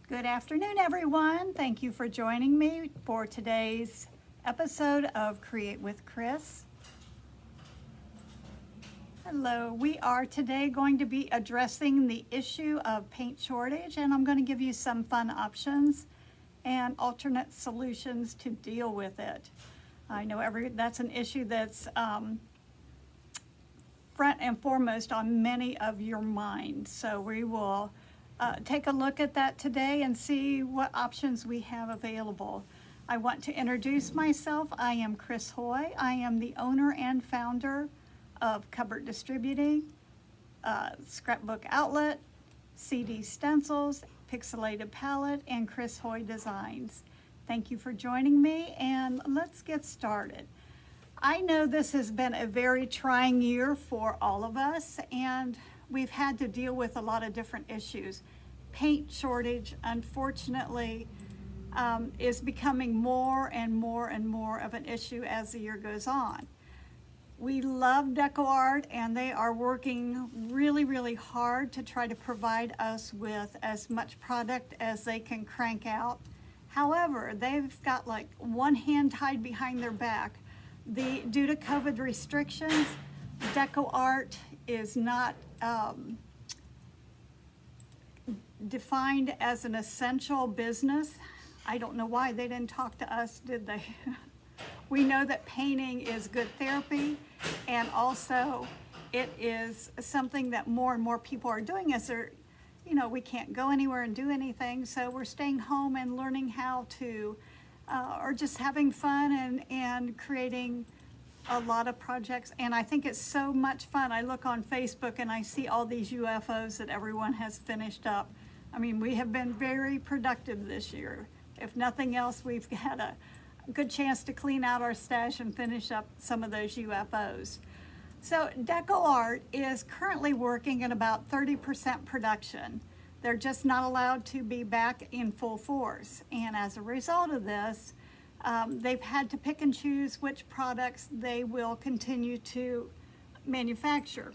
Good afternoon, everyone. Thank you for joining me for today's episode of Create with Chris. Hello, we are today going to be addressing the issue of paint shortage, and I'm going to give you some fun options and alternate solutions to deal with it. I know that's an issue that's front and foremost on many of your minds, so we will take a look at that today and see what options we have available. I want to introduce myself. I am Chris Haughey. I am the owner and founder of Cupboard Distributing, Scrapbook Outlet, CD Stencils, Pixelated Palette, and Chris Haughey Designs. Thank you for joining me, and let's get started. I know this has been a very trying year for all of us, and we've had to deal with a lot of different issues. Paint shortage, unfortunately, is becoming more and more and more of an issue as the year goes on. We love DecoArt, and they are working really, really hard to try to provide us with as much product as they can crank out. However, they've got like one hand tied behind their back. Due to COVID restrictions, DecoArt is not defined as an essential business. I don't know why they didn't talk to us, did they? We know that painting is good therapy, and also it is something that more and more people are doing as they're, we can't go anywhere and do anything, so we're staying home and learning how to, or just having fun and creating a lot of projects. And I think it's so much fun. I look on Facebook and I see all these UFOs that everyone has finished up. I mean, we have been very productive this year. If nothing else, we've had a good chance to clean out our stash and finish up some of those UFOs. So DecoArt is currently working at about 30% production. They're just not allowed to be back in full force. And as a result of this, they've had to pick and choose which products they will continue to manufacture.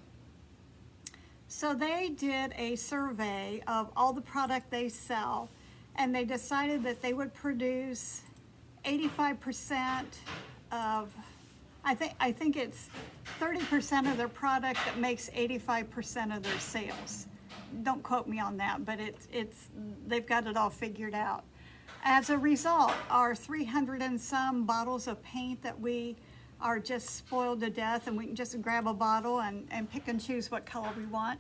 So they did a survey of all the product they sell, and they decided that they would produce 85% of, I think it's 30% of their product that makes 85% of their sales. Don't quote me on that, but they've got it all figured out. As a result, our 300 and some bottles of paint that we are just spoiled to death, and we can just grab a bottle and pick and choose what color we want.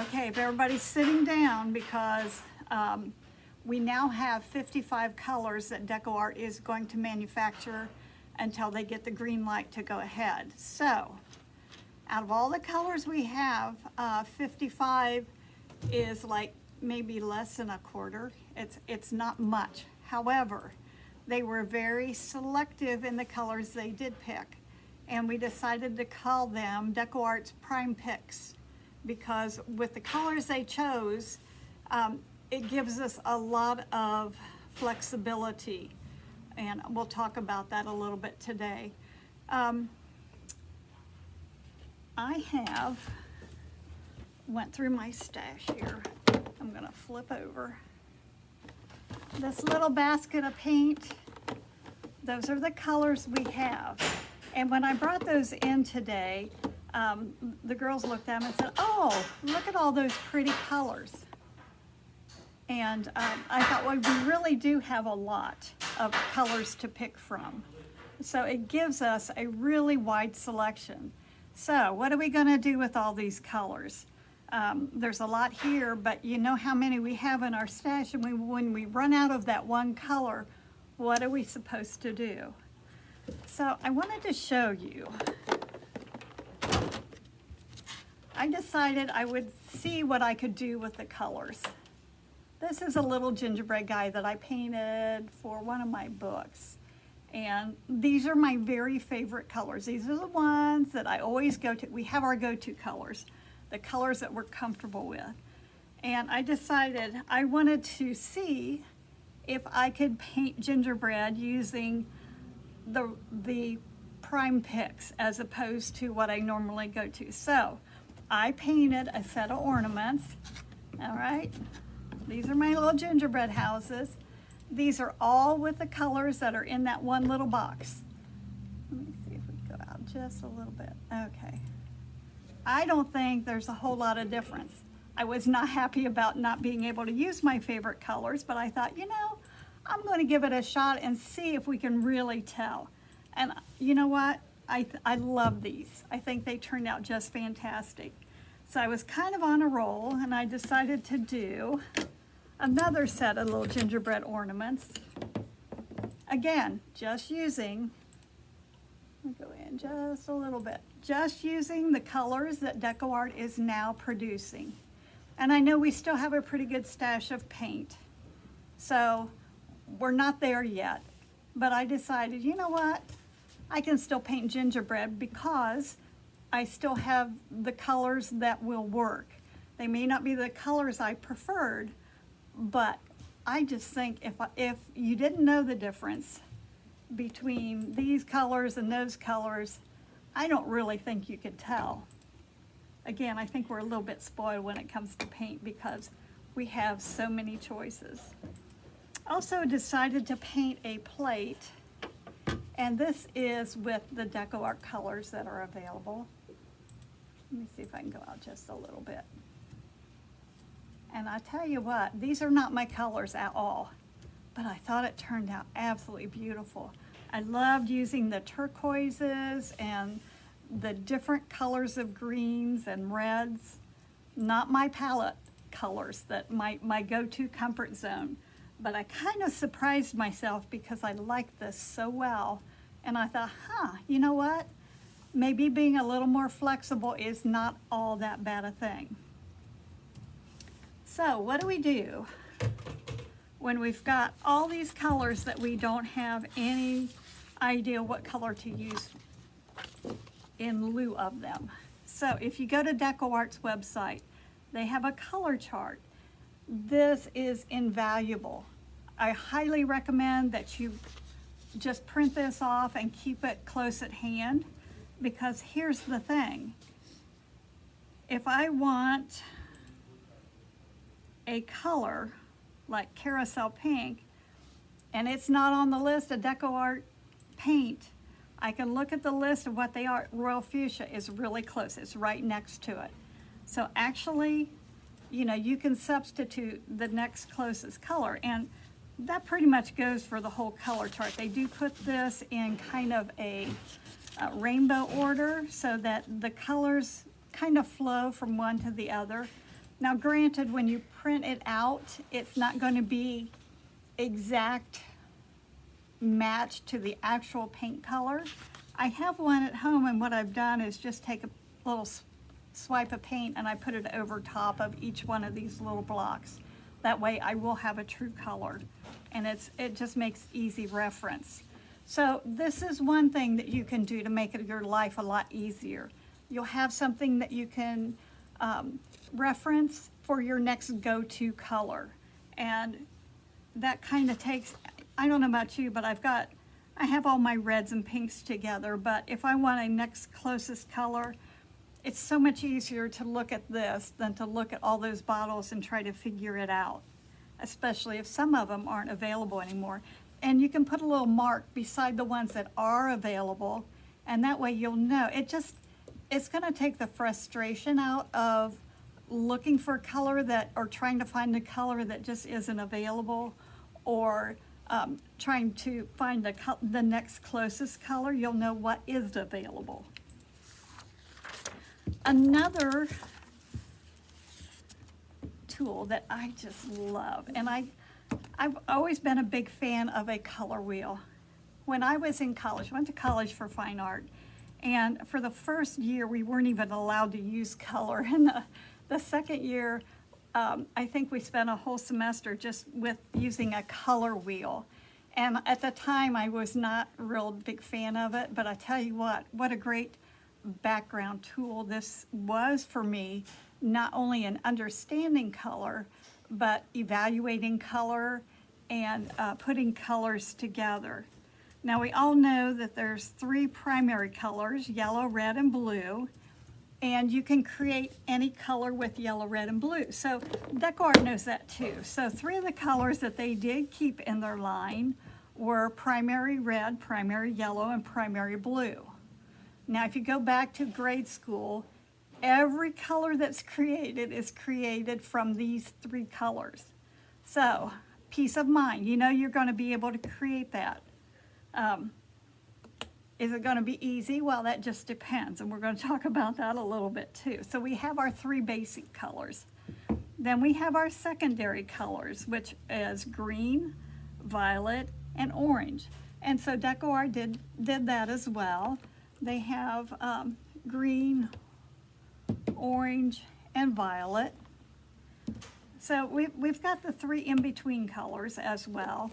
Okay, if everybody's sitting down, because we now have 55 colors that DecoArt is going to manufacture until they get the green light to go ahead. So, out of all the colors we have, 55 is like maybe less than a quarter. It's not much. However, they were very selective in the colors they did pick, and we decided to call them DecoArt's Prime Picks, because with the colors they chose, it gives us a lot of flexibility, and we'll talk about that a little bit today. I went through my stash here. I'm gonna flip over this little basket of paint. Those are the colors we have. And when I brought those in today, the girls looked at them and said, "Oh, look at all those pretty colors." And I thought, well, we really do have a lot of colors to pick from. So it gives us a really wide selection. So what are we gonna do with all these colors? There's a lot here, but you know how many we have in our stash, and when we run out of that one color, what are we supposed to do? So I wanted to show you. I decided I would see what I could do with the colors. This is a little gingerbread guy that I painted for one of my books. And these are my very favorite colors. These are the ones that I always go to. We have our go-to colors, the colors that we're comfortable with. And I decided I wanted to see if I could paint gingerbread using the Prime Picks as opposed to what I normally go to. So I painted a set of ornaments, all right? These are my little gingerbread houses. These are all with the colors that are in that one little box. Let me see if we go out just a little bit. Okay. I don't think there's a whole lot of difference. I was not happy about not being able to use my favorite colors, but I thought, you know, I'm going to give it a shot and see if we can really tell. And you know what? I love these. I think they turned out just fantastic. So I was kind of on a roll, and I decided to do another set of little gingerbread ornaments. Again, just using, let me go in just a little bit, just using the colors that DecoArt is now producing. And I know we still have a pretty good stash of paint, so we're not there yet. But I decided, you know what? I can still paint gingerbread because I still have the colors that will work. They may not be the colors I preferred, but I just think if you didn't know the difference between these colors and those colors, I don't really think you could tell. Again, I think we're a little bit spoiled when it comes to paint because we have so many choices. Also decided to paint a plate, and this is with the DecoArt colors that are available. Let me see if I can go out just a little bit. And I tell you what, these are not my colors at all, but I thought it turned out absolutely beautiful. I loved using the turquoises and the different colors of greens and reds. Not my palette colors, that my go-to comfort zone. But I kind of surprised myself because I liked this so well. And I thought, you know what? Maybe being a little more flexible is not all that bad a thing. So what do we do when we've got all these colors that we don't have any idea what color to use in lieu of them? So if you go to DecoArt's website, they have a color chart. This is invaluable. I highly recommend that you just print this off and keep it close at hand, because here's the thing. If I want a color like carousel pink and it's not on the list of DecoArt paint, I can look at the list of what they are. Royal fuchsia is really close. It's right next to it. So actually, you know, you can substitute the next closest color, and that pretty much goes for the whole color chart. They do put this in kind of a rainbow order so that the colors kind of flow from one to the other. Now granted, when you print it out, it's not going to be exact match to the actual paint color. I have one at home, and what I've done is just take a little swipe of paint and I put it over top of each one of these little blocks. That way I will have a true color, and it just makes easy reference. So this is one thing that you can do to make your life a lot easier. You'll have something that you can reference for your next go-to color. And that kind of takes, I don't know about you, but I have all my reds and pinks together, but if I want a next closest color, it's so much easier to look at this than to look at all those bottles and try to figure it out, especially if some of them aren't available anymore. And you can put a little mark beside the ones that are available, and that way you'll know. It's gonna take the frustration out of looking for a color or trying to find a color that just isn't available, or trying to find the next closest color. You'll know what is available. Another tool that I just love, and I've always been a big fan of a color wheel. When I was in college, I went to college for fine art, and for the first year we weren't even allowed to use color. And the second year, I think we spent a whole semester just with using a color wheel. And at the time I was not a real big fan of it, but I tell you what a great background tool this was for me, not only in understanding color, but evaluating color and putting colors together. Now we all know that there's three primary colors, yellow, red, and blue. And you can create any color with yellow, red, and blue. So DecoArt knows that too. So 3 of the colors that they did keep in their line were primary red, primary yellow, and primary blue. Now, if you go back to grade school, every color that's created is created from these 3 colors. So, peace of mind, you know you're going to be able to create that. Is it going to be easy? Well, that just depends, and we're going to talk about that a little bit too. So we have our 3 basic colors. Then we have our secondary colors, which is green, violet, and orange. And so DecoArt did that as well. They have green, orange, and violet. So we've got the 3 in-between colors as well.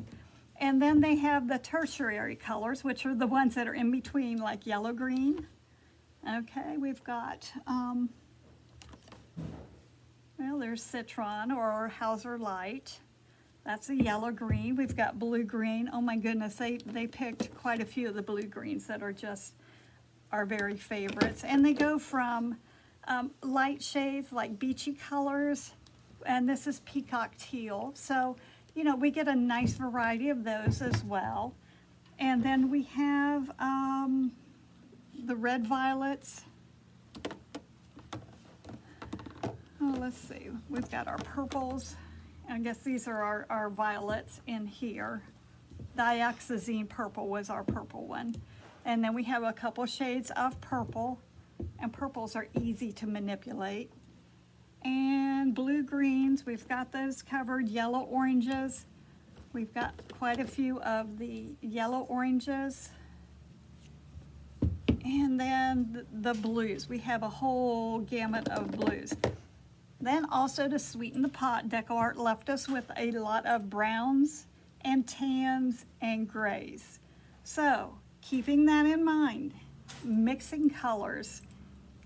And then they have the tertiary colors, which are the ones that are in between, like yellow, green. Okay, we've got, well, there's Citron or Hauser Light. That's a yellow green. We've got blue green. Oh my goodness, they picked quite a few of the blue greens that are just our very favorites. And they go from light shades like beachy colors, and this is peacock teal. So, you know, we get a nice variety of those as well. And then we have the red violets. Oh, let's see. We've got our purples. I guess these are our violets in here. Dioxazine purple was our purple one. And then we have a couple shades of purple. And purples are easy to manipulate. And blue greens, we've got those covered. Yellow oranges, we've got quite a few of the yellow oranges. And then the blues, we have a whole gamut of blues. Then also to sweeten the pot, DecoArt left us with a lot of browns and tans and grays. So keeping that in mind, mixing colors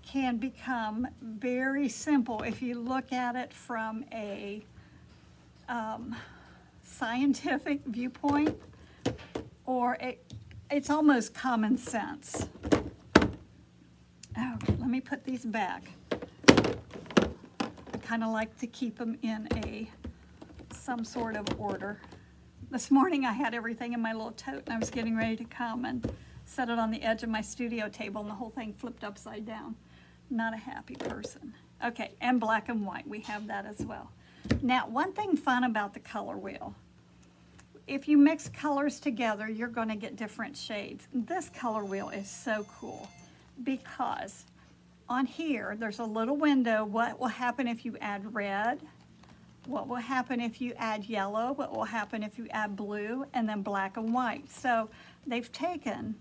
can become very simple if you look at it from a scientific viewpoint, or it's almost common sense. Oh, let me put these back. I kind of like to keep them in some sort of order. This morning I had everything in my little tote and I was getting ready to come and set it on the edge of my studio table and the whole thing flipped upside down. Not a happy person. Okay, and black and white, we have that as well. Now, one thing fun about the color wheel, if you mix colors together, you're going to get different shades. This color wheel is so cool because on here, there's a little window. What will happen if you add red? What will happen if you add yellow? What will happen if you add blue? And then black and white. So they've taken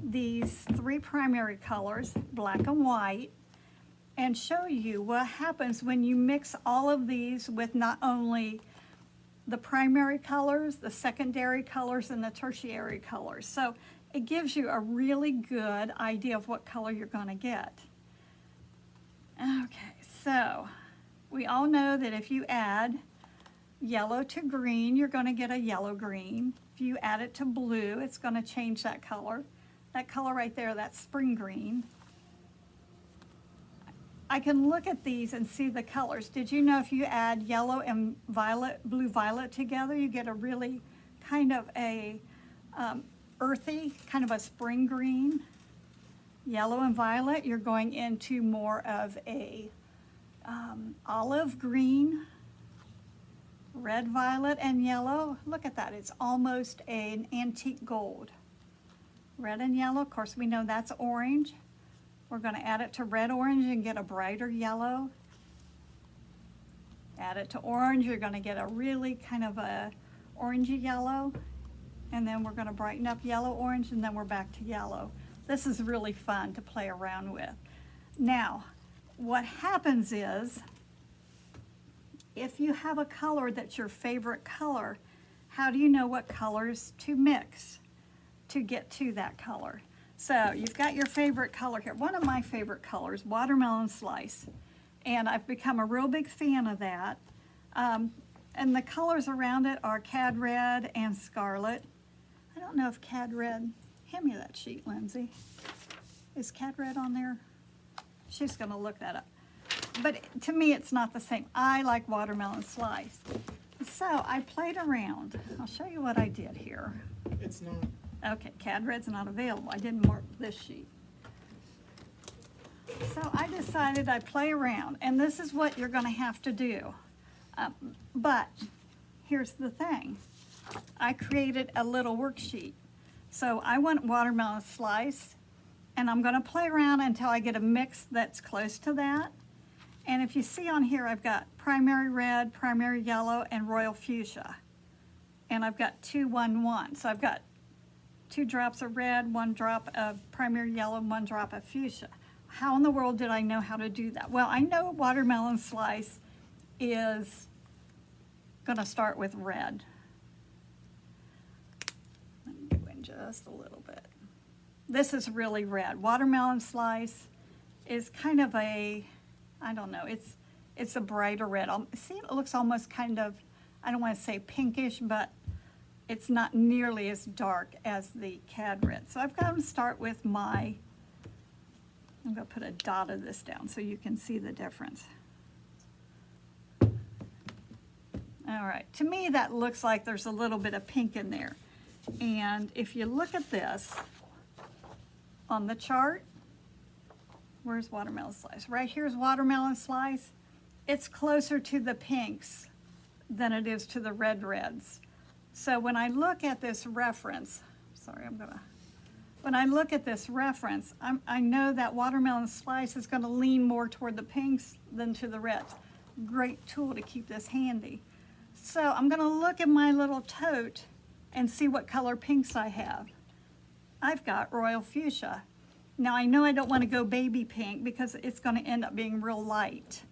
these 3 primary colors, black and white, and show you what happens when you mix all of these with not only the primary colors, the secondary colors, and the tertiary colors. So it gives you a really good idea of what color you're going to get. Okay, so we all know that if you add yellow to green, you're going to get a yellow green. If you add it to blue, it's going to change that color. That color right there, that's spring green. I can look at these and see the colors. Did you know if you add yellow and violet, blue violet together, you get a really kind of a earthy, kind of a spring green? Yellow and violet, you're going into more of a olive green. Red, violet, and yellow, look at that. It's almost an antique gold. Red and yellow, of course we know that's orange. We're going to add it to red orange and get a brighter yellow. Add it to orange, you're going to get a really kind of a orangey yellow. And then we're going to brighten up yellow orange, and then we're back to yellow. This is really fun to play around with. Now, what happens is, if you have a color that's your favorite color, how do you know what colors to mix to get to that color? So you've got your favorite color here. One of my favorite colors, watermelon slice. And I've become a real big fan of that. And the colors around it are cad red and scarlet. I don't know if cad red, hand me that sheet, Lindsay. Is cad red on there? she's gonna look that up. But to me, it's not the same. I like watermelon slice. So I played around. I'll show you what I did here. It's not. Okay, CAD Red's not available. I didn't mark this sheet. So I decided I'd play around, and this is what you're gonna have to do. But here's the thing. I created a little worksheet. So I want watermelon slice, and I'm gonna play around until I get a mix that's close to that. And if you see on here, I've got primary red, primary yellow, and royal fuchsia. And I've got 2, 1, 1. So I've got 2 drops of red, 1 drop of primary yellow, and 1 drop of fuchsia. How in the world did I know how to do that? Well, I know watermelon slice is gonna start with red. I'm doing just a little bit. This is really red. Watermelon slice is kind of a, I don't know, it's a brighter red. See, it looks almost kind of, I don't want to say pinkish, but it's not nearly as dark as the CAD Red. So I've got to start with my, I'm going to put a dot of this down so you can see the difference. All right, to me that looks like there's a little bit of pink in there. And if you look at this on the chart, where's watermelon slice? Right here's watermelon slice. It's closer to the pinks than it is to the reds. So when I look at this reference, when I look at this reference, I know that watermelon slice is gonna lean more toward the pinks than to the reds. Great tool to keep this handy. So I'm gonna look at my little tote and see what color pinks I have. I've got royal fuchsia. Now I know I don't wanna go baby pink because it's gonna end up being real light.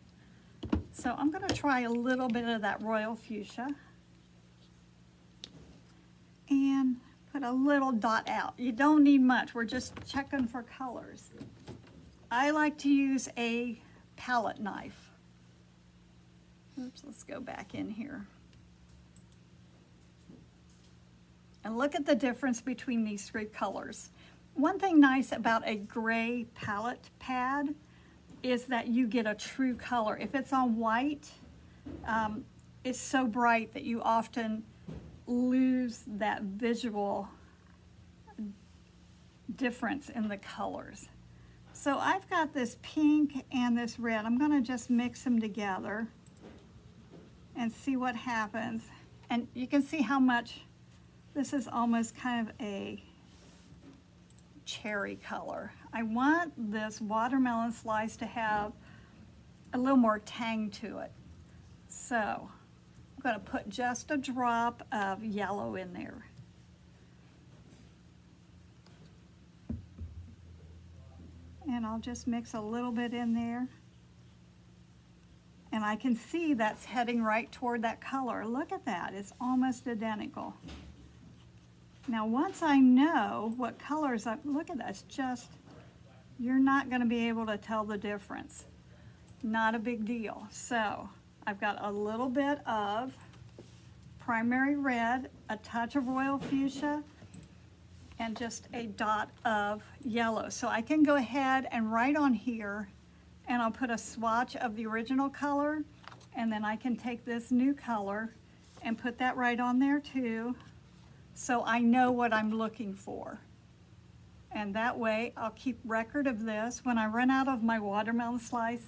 So I'm gonna try a little bit of that royal fuchsia and put a little dot out. You don't need much, we're just checking for colors. I like to use a palette knife. Oops, let's go back in here. And look at the difference between these 3 colors. One thing nice about a gray palette pad is that you get a true color. If it's on white, it's so bright that you often lose that visual difference in the colors. So I've got this pink and this red. I'm gonna just mix them together and see what happens. And you can see how much this is almost kind of a cherry color. I want this watermelon slice to have a little more tang to it. So I'm going to put just a drop of yellow in there. And I'll just mix a little bit in there. And I can see that's heading right toward that color. Look at that, it's almost identical. Now once I know what colors, look at that, it's just, you're not gonna be able to tell the difference. Not a big deal. So I've got a little bit of primary red, a touch of royal fuchsia, and just a dot of yellow. So I can go ahead and write on here, and I'll put a swatch of the original color, and then I can take this new color and put that right on there too, so I know what I'm looking for. And that way I'll keep record of this. When I run out of my watermelon slice,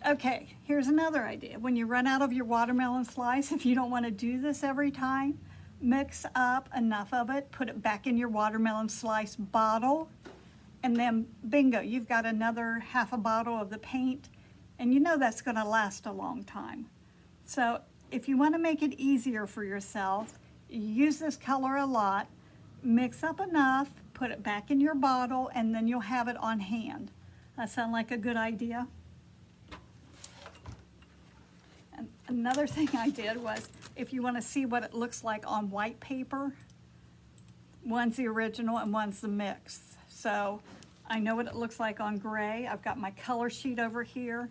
okay, here's another idea. When you run out of your watermelon slice, if you don't want to do this every time, mix up enough of it, put it back in your watermelon slice bottle, and then bingo, you've got another half a bottle of the paint, and you know that's gonna last a long time. So if you wanna make it easier for yourself, use this color a lot, mix up enough, put it back in your bottle, and then you'll have it on hand. That sound like a good idea? And another thing I did was, if you wanna see what it looks like on white paper, one's the original and one's the mix. So I know what it looks like on gray. I've got my color sheet over here,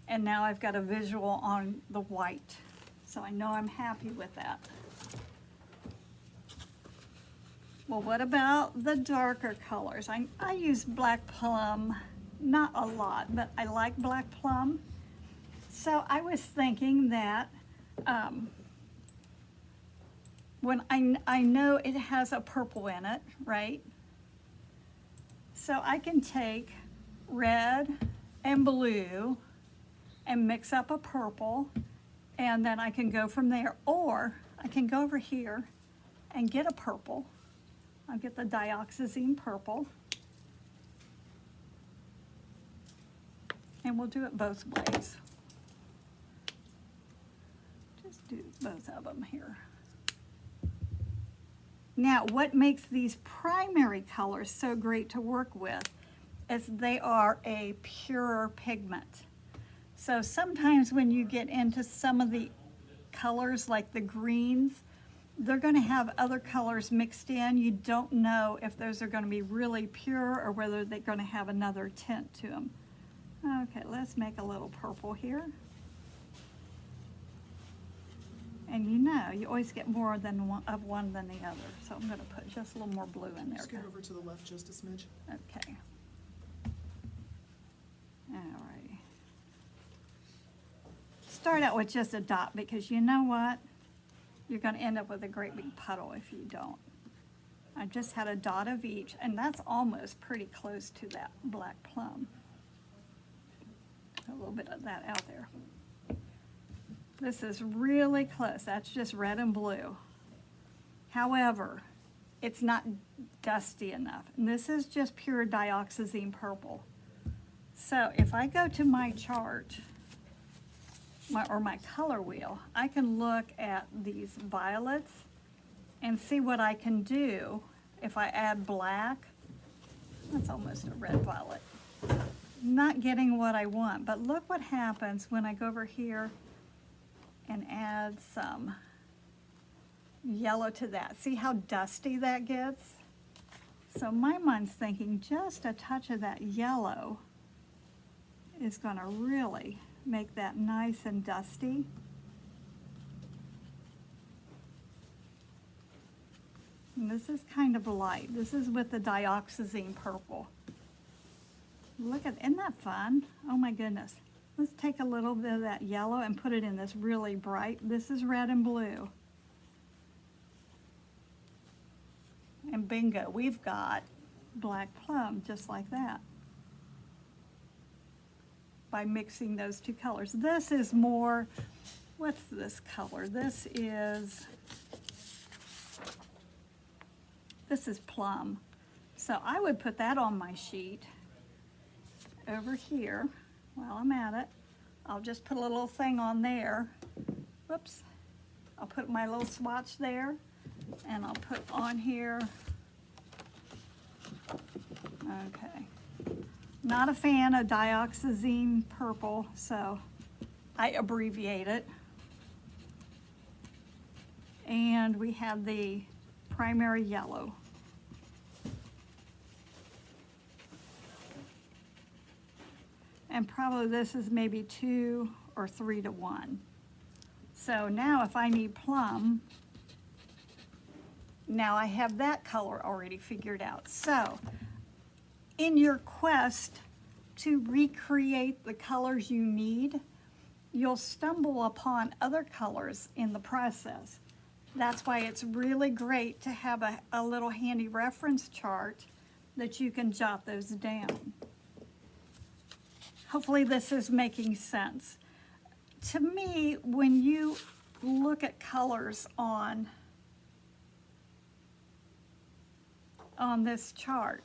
and now I've got a visual on the white. So I know I'm happy with that. Well, what about the darker colors? I use black plum not a lot, but I like black plum. So I was thinking that when I know it has a purple in it, right? So I can take red and blue and mix up a purple, and then I can go from there. Or I can go over here and get a purple. I'll get the dioxazine purple. And we'll do it both ways. Just do both of them here. Now, what makes these primary colors so great to work with is they are a pure pigment. So sometimes when you get into some of the colors like the greens, they're going to have other colors mixed in. You don't know if those are going to be really pure or whether they're going to have another tint to them. Okay, let's make a little purple here. And you know, you always get more than one than the other. So I'm going to put just a little more blue in there. Just get over to the left just a smidge. Okay. All right. Start out with just a dot because you know what? You're going to end up with a great big puddle if you don't. I just had a dot of each, and that's almost pretty close to that black plum. A little bit of that out there. This is really close. That's just red and blue. However, it's not dusty enough. And this is just pure dioxazine purple. So if I go to my chart, or my color wheel, I can look at these violets and see what I can do if I add black. That's almost a red violet. Not getting what I want, but look what happens when I go over here and add some yellow to that. See how dusty that gets? So my mind's thinking just a touch of that yellow is going to really make that nice and dusty. And this is kind of light. This is with the dioxazine purple. Look at, isn't that fun? Oh my goodness. Let's take a little bit of that yellow and put it in this really bright. This is red and blue. And bingo, we've got black plum just like that. By mixing those two colors. This is more, what's this color? This is plum. So I would put that on my sheet over here. While I'm at it, I'll just put a little thing on there. Whoops. I'll put my little swatch there, and I'll put on here. Okay. Not a fan of dioxazine purple, so I abbreviate it. And we have the primary yellow. And probably this is maybe 2 or 3 to 1. So now if I need plum, now I have that color already figured out. So in your quest to recreate the colors you need, you'll stumble upon other colors in the process. That's why it's really great to have a little handy reference chart that you can jot those down. Hopefully this is making sense. To me, when you look at colors on this chart,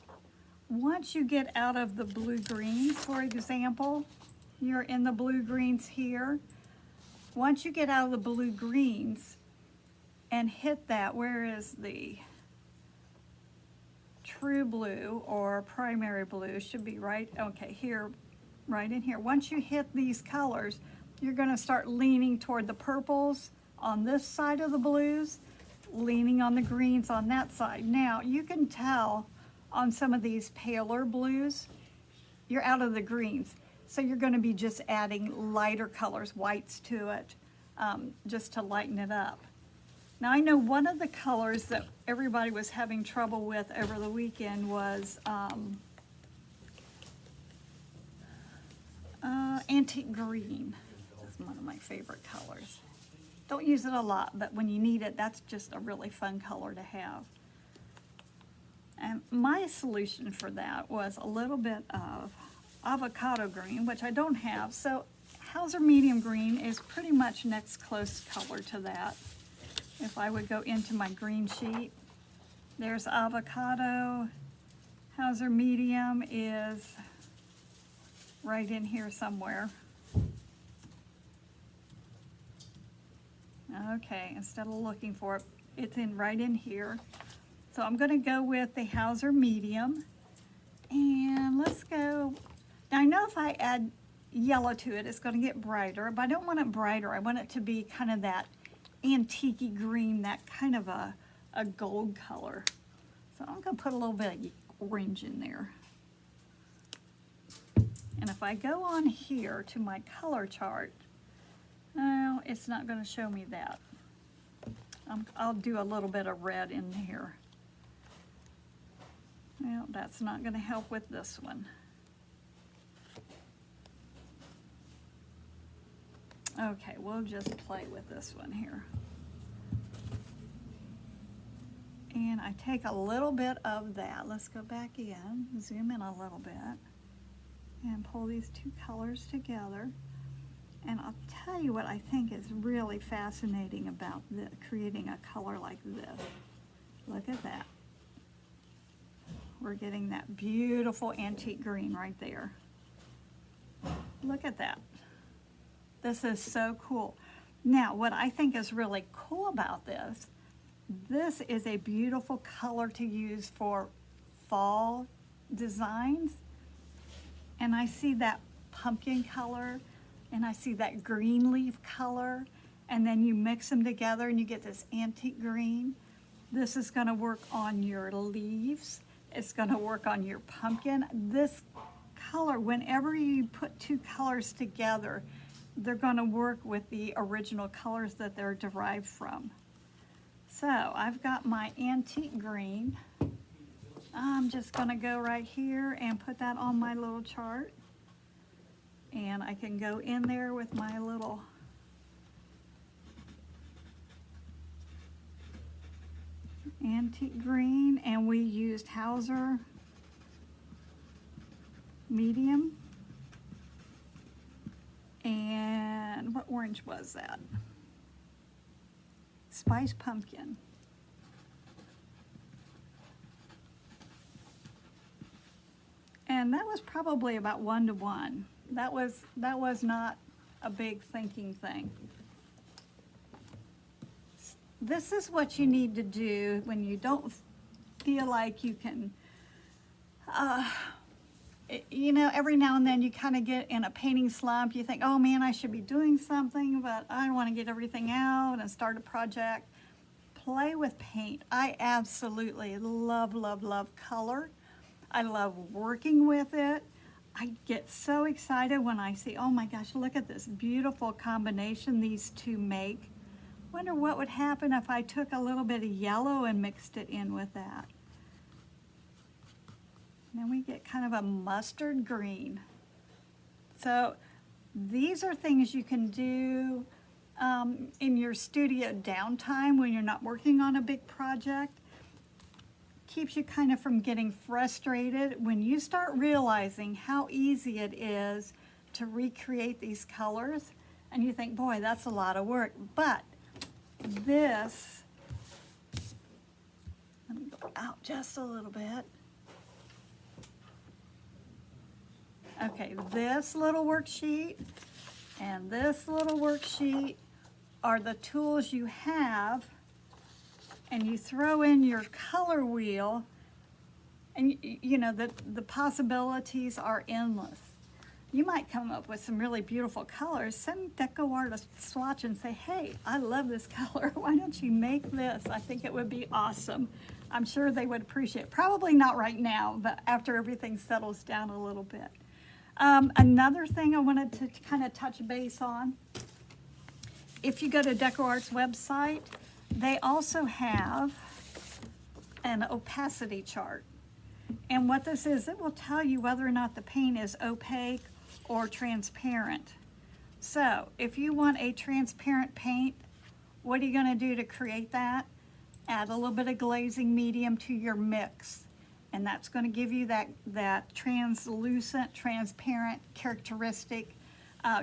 once you get out of the blue-greens, for example, you're in the blue-greens here. Once you get out of the blue-greens and hit that, where is the true blue or primary blue? Should be right, okay, here. Right in here. Once you hit these colors, you're going to start leaning toward the purples on this side of the blues, leaning on the greens on that side. Now, you can tell on some of these paler blues, you're out of the greens. So you're going to be just adding lighter colors, whites to it, just to lighten it up. Now, I know one of the colors that everybody was having trouble with over the weekend was Antique green. That's one of my favorite colors. Don't use it a lot, but when you need it, that's just a really fun color to have. And my solution for that was a little bit of avocado green, which I don't have. So Hauser medium green is pretty much next close color to that. If I would go into my green sheet, there's avocado. Hauser medium is right in here somewhere. Okay, instead of looking for it, it's right in here. So I'm going to go with the Hauser medium. And let's go. Now I know if I add yellow to it, it's going to get brighter, but I don't want it brighter. I want it to be kind of that antique green, that kind of a gold color. So I'm going to put a little bit of orange in there. And if I go on here to my color chart, no, it's not going to show me that. I'll do a little bit of red in here. Well, that's not going to help with this one. Okay, we'll just play with this one here. And I take a little bit of that. Let's go back in, zoom in a little bit, and pull these two colors together. And I'll tell you what I think is really fascinating about creating a color like this. Look at that. We're getting that beautiful antique green right there. Look at that. This is so cool. Now, what I think is really cool about this is a beautiful color to use for fall designs. And I see that pumpkin color, and I see that green leaf color, and then you mix them together and you get this antique green. This is going to work on your leaves. It's going to work on your pumpkin. This color, whenever you put two colors together, they're going to work with the original colors that they're derived from. So I've got my antique green. I'm just going to go right here and put that on my little chart. And I can go in there with my little antique green, and we used Hauser medium. And what orange was that? Spice pumpkin. And that was probably about 1 to 1. That was not a big thinking thing. This is what you need to do when you don't feel like you can, you know, every now and then you kind of get in a painting slump. You think, oh man, I should be doing something, but I don't want to get everything out and start a project. Play with paint. I absolutely love, love, love color. I love working with it. I get so excited when I see, oh my gosh, look at this beautiful combination these two make. Wonder what would happen if I took a little bit of yellow and mixed it in with that. And then we get kind of a mustard green. So these are things you can do in your studio downtime when you're not working on a big project. Keeps you kind of from getting frustrated when you start realizing how easy it is to recreate these colors, and you think, boy, that's a lot of work. But this, let me go out just a little bit. Okay, this little worksheet and this little worksheet are the tools you have, and you throw in your color wheel, and you know the possibilities are endless. You might come up with some really beautiful colors. Send deco artist a swatch and say, hey, I love this color. Why don't you make this? I think it would be awesome. I'm sure they would appreciate it. Probably not right now, but after everything settles down a little bit. Another thing I wanted to kind of touch base on, if you go to DecoArt's website, they also have an opacity chart. And what this is, it will tell you whether or not the paint is opaque or transparent. So if you want a transparent paint, what are you gonna do to create that? Add a little bit of glazing medium to your mix. And that's gonna give you that translucent, transparent characteristic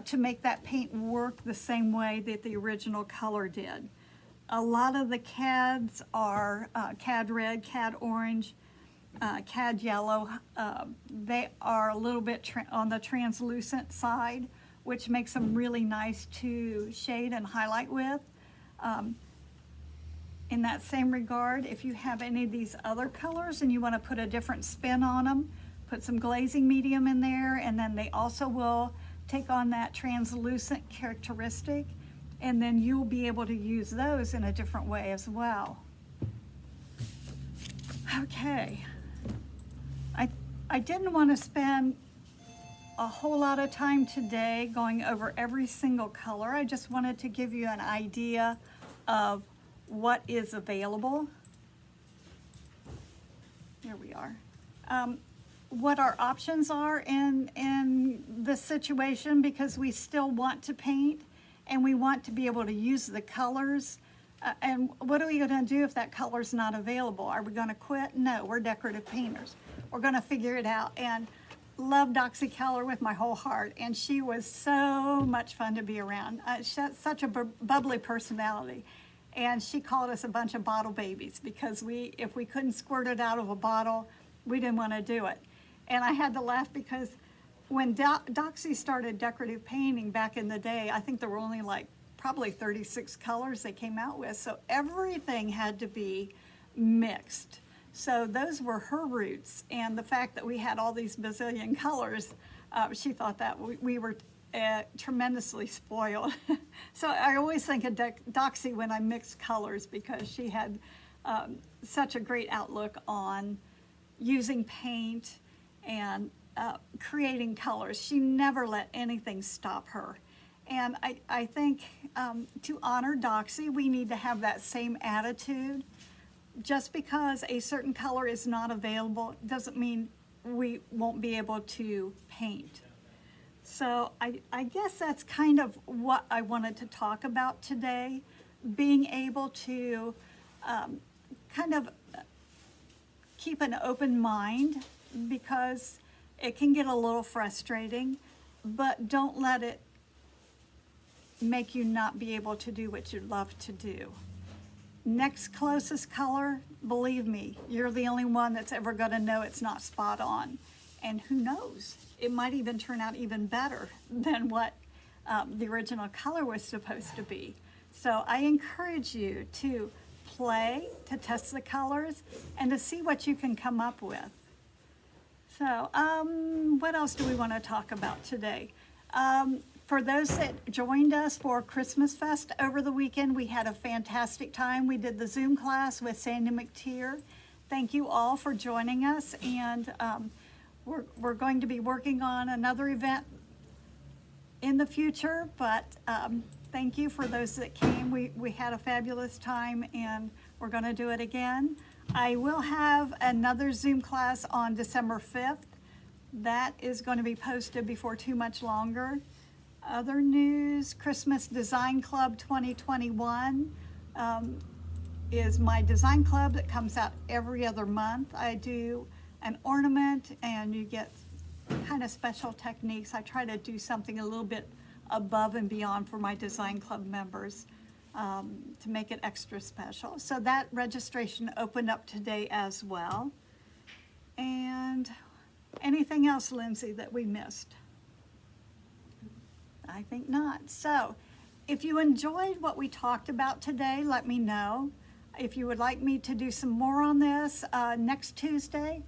to make that paint work the same way that the original color did. A lot of the CADs are CAD red, CAD orange, CAD yellow. They are a little bit on the translucent side, which makes them really nice to shade and highlight with. In that same regard, if you have any of these other colors and you want to put a different spin on them, put some glazing medium in there, and then they also will take on that translucent characteristic, and then you'll be able to use those in a different way as well. Okay, I didn't want to spend a whole lot of time today going over every single color. I just wanted to give you an idea of what is available. Here we are. What our options are in this situation, because we still want to paint and we want to be able to use the colors. And what are we gonna do if that color's not available? Are we gonna quit? No, we're decorative painters. We're gonna figure it out. And love Doxy Keller with my whole heart, and she was so much fun to be around. She has such a bubbly personality. And she called us a bunch of bottle babies because if we couldn't squirt it out of a bottle, we didn't want to do it. And I had to laugh because when Doxy started decorative painting back in the day, I think there were only like probably 36 colors they came out with. So everything had to be mixed. So those were her roots. And the fact that we had all these bazillion colors, she thought that we were tremendously spoiled. So I always think of Doxy when I mix colors, because she had such a great outlook on using paint and creating colors. She never let anything stop her. And I think to honor Doxy, we need to have that same attitude. Just because a certain color is not available doesn't mean we won't be able to paint. So I guess that's kind of what I wanted to talk about today, being able to kind of keep an open mind, because it can get a little frustrating, but don't let it make you not be able to do what you love to do. Next closest color, believe me, you're the only one that's ever going to know it's not spot on. And who knows, it might even turn out even better than what the original color was supposed to be. So I encourage you to play, to test the colors, and to see what you can come up with. So what else do we want to talk about today? For those that joined us for Christmas Fest over the weekend, we had a fantastic time. We did the Zoom class with Sandy McTeer. Thank you all for joining us, and we're going to be working on another event in the future, but thank you for those that came. We had a fabulous time, and we're going to do it again. I will have another Zoom class on December 5th. That is going to be posted before too much longer. Other news, Christmas Design Club 2021 is my design club that comes out every other month. I do an ornament, and you get kind of special techniques. I try to do something a little bit above and beyond for my design club members to make it extra special. So that registration opened up today as well. And anything else, Lindsay, that we missed? I think not. So if you enjoyed what we talked about today, let me know. If you would like me to do some more on this next Tuesday,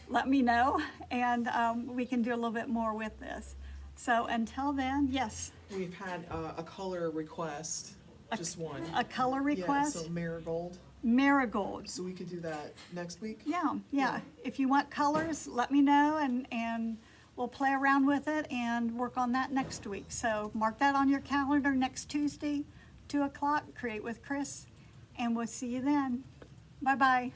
let me know, and we can do a little bit more with this. So until then, yes. We've had a color request, just one. A color request? Yeah, so marigold. Marigold. So we could do that next week? Yeah. If you want colors, let me know, and we'll play around with it and work on that next week. So mark that on your calendar, next Tuesday, 2 o'clock, Create with Chris, and we'll see you then. Bye-bye.